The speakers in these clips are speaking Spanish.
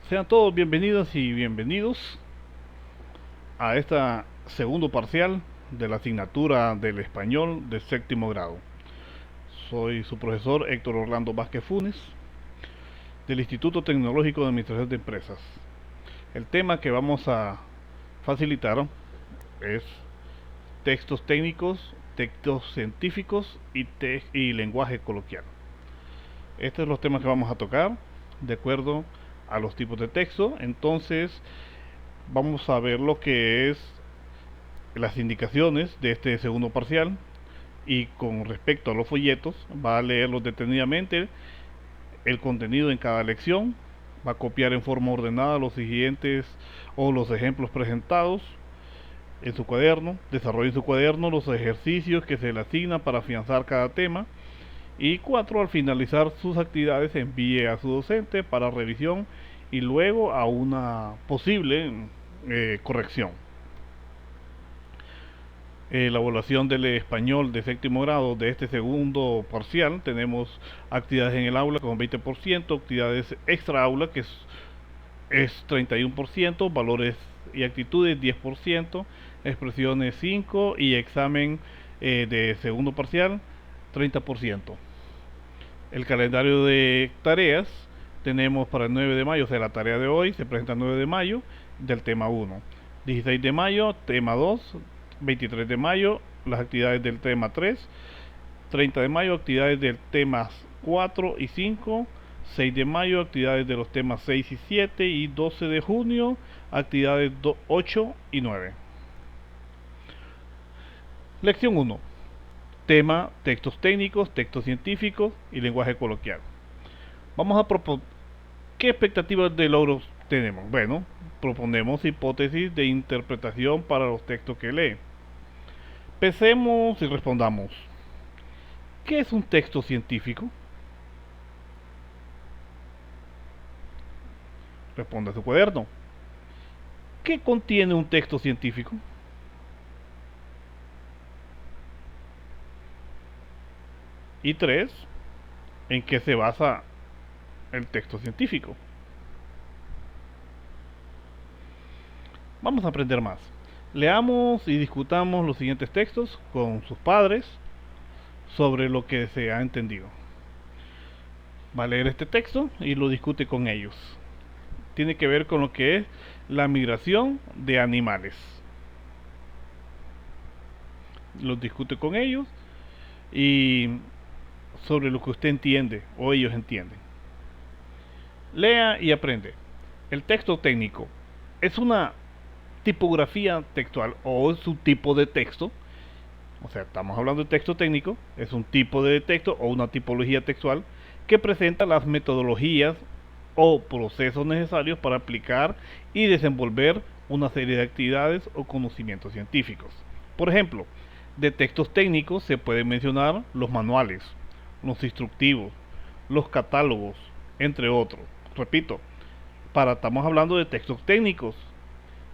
Sean todos bienvenidas y bienvenidos a esta segundo parcial de la asignatura del español de séptimo grado. Soy su profesor Héctor Orlando Vázquez Funes del Instituto Tecnológico de Administración de Empresas. El tema que vamos a facilitar es textos técnicos, textos científicos y lenguaje coloquial. Estos son los temas que vamos a tocar de acuerdo a los tipos de texto. Entonces vamos a ver lo que es las indicaciones de este segundo parcial, y con respecto a los folletos va a leerlos detenidamente, el contenido en cada lección, va a copiar en forma ordenada los siguientes o los ejemplos presentados en su cuaderno, desarrolle en su cuaderno los ejercicios que se le asignan para afianzar cada tema, y 4, al finalizar sus actividades envíe a su docente para revisión y luego a una posible corrección. La evaluación del español de séptimo grado de este segundo parcial: tenemos actividades en el aula con 20%, actividades extra aula que es 31%, valores y actitudes 10%, expresiones 5% y examen de segundo parcial 30%. El calendario de tareas tenemos para el 9 de mayo, o sea, la tarea de hoy se presenta el 9 de mayo del tema 1, 16 de mayo tema 2, 23 de mayo las actividades del tema 3, 30 de mayo actividades del temas 4 y 5, 6 de mayo actividades de los temas 6 y 7 y 12 de junio actividades 8 y 9. Lección 1. Tema: textos técnicos, textos científicos y lenguaje coloquial. Vamos a proponer qué expectativas de logros tenemos. Bueno, proponemos hipótesis de interpretación para los textos que lee. Pensemos y respondamos: ¿qué es un texto científico? Responda a su cuaderno. ¿Qué contiene un texto científico? Y 3, ¿en qué se basa el texto científico? Vamos a aprender más. Leamos y discutamos los siguientes textos con sus padres sobre lo que se ha entendido. Va a leer este texto y lo discute con ellos. Tiene que ver con lo que es la migración de animales. Los discute con ellos y sobre lo que usted entiende o ellos entienden. Lea y aprende. El texto técnico es una tipografía textual o es un tipo de texto. O sea, estamos hablando de texto técnico, es un tipo de texto o una tipología textual que presenta las metodologías o procesos necesarios para aplicar y desenvolver una serie de actividades o conocimientos científicos. Por ejemplo, de textos técnicos se pueden mencionar los manuales, los instructivos, los catálogos, entre otros. Repito, estamos hablando de textos técnicos,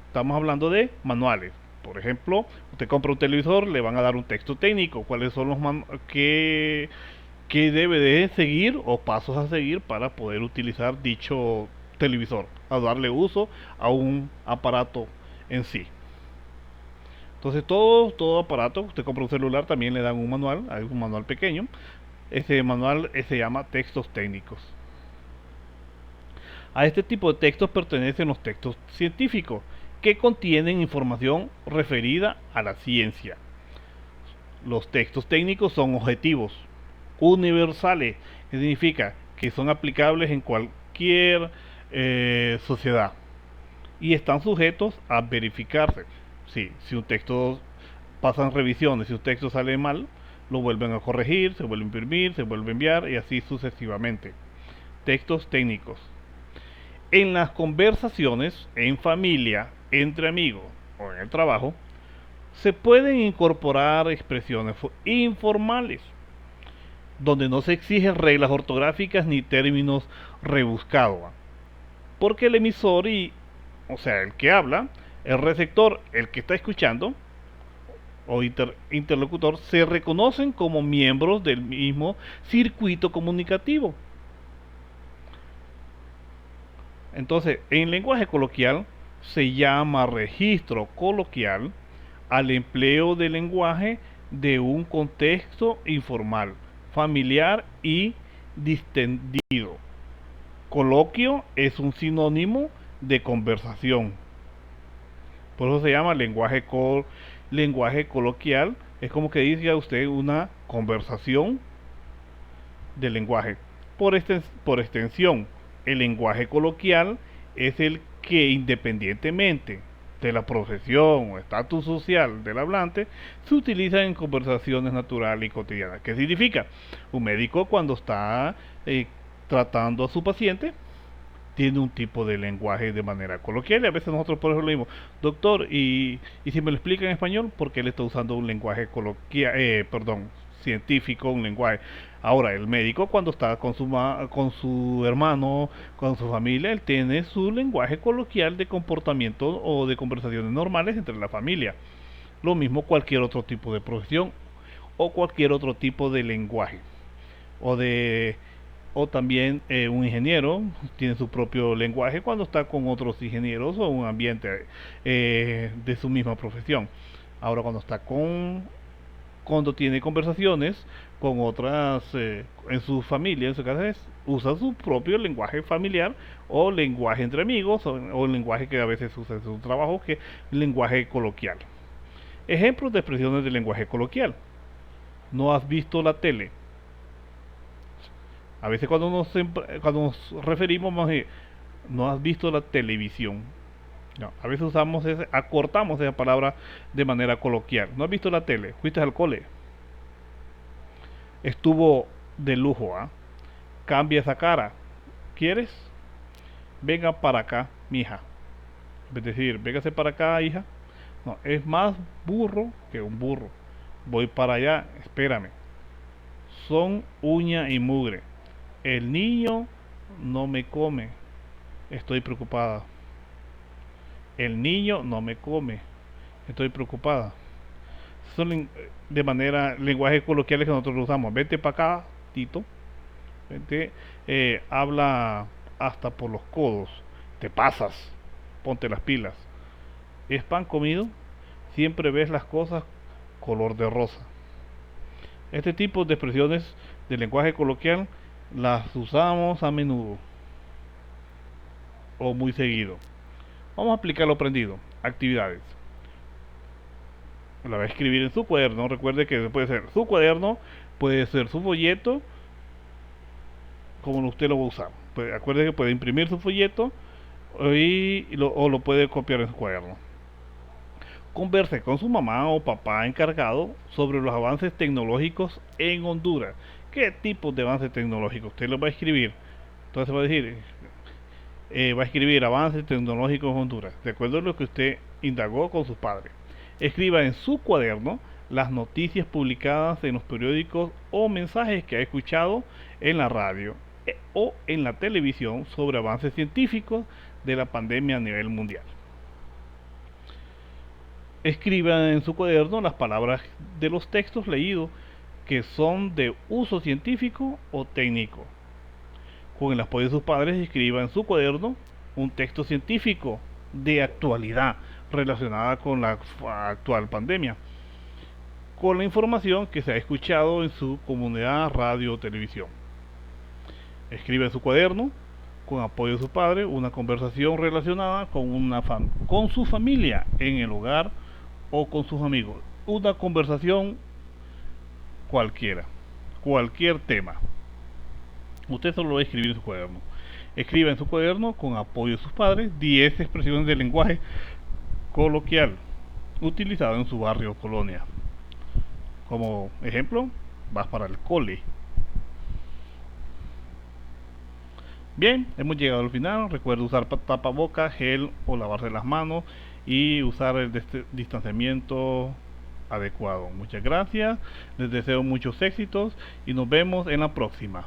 estamos hablando de manuales. Por ejemplo, usted compra un televisor, le van a dar un texto técnico, cuáles son los qué debe de seguir o pasos a seguir para poder utilizar dicho televisor, a darle uso a un aparato en sí. Entonces todo aparato, usted compra un celular, también le dan un manual, hay un manual pequeño. Ese manual se llama textos técnicos. A este tipo de textos pertenecen los textos científicos, que contienen información referida a la ciencia. Los textos técnicos son objetivos, universales, que significa que son aplicables en cualquier sociedad y están sujetos a verificarse. Sí, si un texto pasan revisiones, si un texto sale mal, lo vuelven a corregir, se vuelve a imprimir, se vuelve a enviar y así sucesivamente. Textos técnicos. En las conversaciones, en familia, entre amigos o en el trabajo, se pueden incorporar expresiones informales, donde no se exigen reglas ortográficas ni términos rebuscados, porque el emisor o sea, el que habla, el receptor, el que está escuchando, o interlocutor, se reconocen como miembros del mismo circuito comunicativo. Entonces, en lenguaje coloquial se llama registro coloquial al empleo del lenguaje de un contexto informal, familiar y distendido. Coloquio es un sinónimo de conversación. Por eso se llama lenguaje coloquial. Es como que dice usted una conversación de lenguaje. Por extensión, el lenguaje coloquial es el que, independientemente de la profesión o estatus social del hablante, se utiliza en conversaciones naturales y cotidianas. ¿Qué significa? Un médico, cuando está tratando a su paciente, tiene un tipo de lenguaje de manera coloquial, y a veces nosotros por eso le decimos, doctor, y si me lo explica en español, porque él está usando un lenguaje coloquial, científico, un lenguaje. Ahora, el médico, cuando está con su hermano, con su familia, él tiene su lenguaje coloquial de comportamiento o de conversaciones normales entre la familia. Lo mismo cualquier otro tipo de profesión o cualquier otro tipo de lenguaje o de o también un ingeniero tiene su propio lenguaje cuando está con otros ingenieros o un ambiente de su misma profesión. Ahora, cuando tiene conversaciones con otras en su familia, en su casa, usa su propio lenguaje familiar o lenguaje entre amigos o el lenguaje que a veces usa en su trabajo, que es lenguaje coloquial. Ejemplos de expresiones de lenguaje coloquial: no has visto la tele. A veces cuando nos referimos más, no has visto la televisión. No, a veces acortamos esa palabra de manera coloquial. No has visto la tele, fuiste al cole, estuvo de lujo, ¿ah? Cambia esa cara. ¿Quieres? Venga para acá, mija. Es decir, véngase para acá, hija. No, es más burro que un burro. Voy para allá, espérame. Son uña y mugre. El niño no me come. Estoy preocupada. El niño no me come. Estoy preocupada. Son de manera lenguaje coloquiales que nosotros usamos. Vete para acá, Tito. Vente, habla hasta por los codos. Te pasas. Ponte las pilas. ¿Es pan comido? Siempre ves las cosas color de rosa. Este tipo de expresiones de lenguaje coloquial las usamos a menudo o muy seguido. Vamos a aplicar lo aprendido. Actividades. La va a escribir en su cuaderno. Recuerde que puede ser su cuaderno, puede ser su folleto, como usted lo va a usar. Acuerde que puede imprimir su folleto o lo puede copiar en su cuaderno. Converse con su mamá o papá encargado sobre los avances tecnológicos en Honduras. ¿Qué tipo de avances tecnológicos? Usted lo va a escribir. Entonces va a decir, va a escribir avances tecnológicos en Honduras, de acuerdo a lo que usted indagó con sus padres. Escriba en su cuaderno las noticias publicadas en los periódicos o mensajes que ha escuchado en la radio o en la televisión sobre avances científicos de la pandemia a nivel mundial. Escriba en su cuaderno las palabras de los textos leídos que son de uso científico o técnico. Con el apoyo de sus padres, escriba en su cuaderno un texto científico de actualidad relacionada con la actual pandemia, con la información que se ha escuchado en su comunidad, radio o televisión. Escribe en su cuaderno, con apoyo de su padre, una conversación relacionada con su familia en el hogar o con sus amigos. Una conversación cualquiera, cualquier tema. Usted solo va a escribir en su cuaderno. Escriba en su cuaderno, con apoyo de sus padres, 10 expresiones de lenguaje coloquial utilizado en su barrio o colonia. Como ejemplo, vas para el cole. Bien, hemos llegado al final. Recuerda usar tapabocas, gel o lavarse las manos y usar el distanciamiento adecuado. Muchas gracias, les deseo muchos éxitos y nos vemos en la próxima.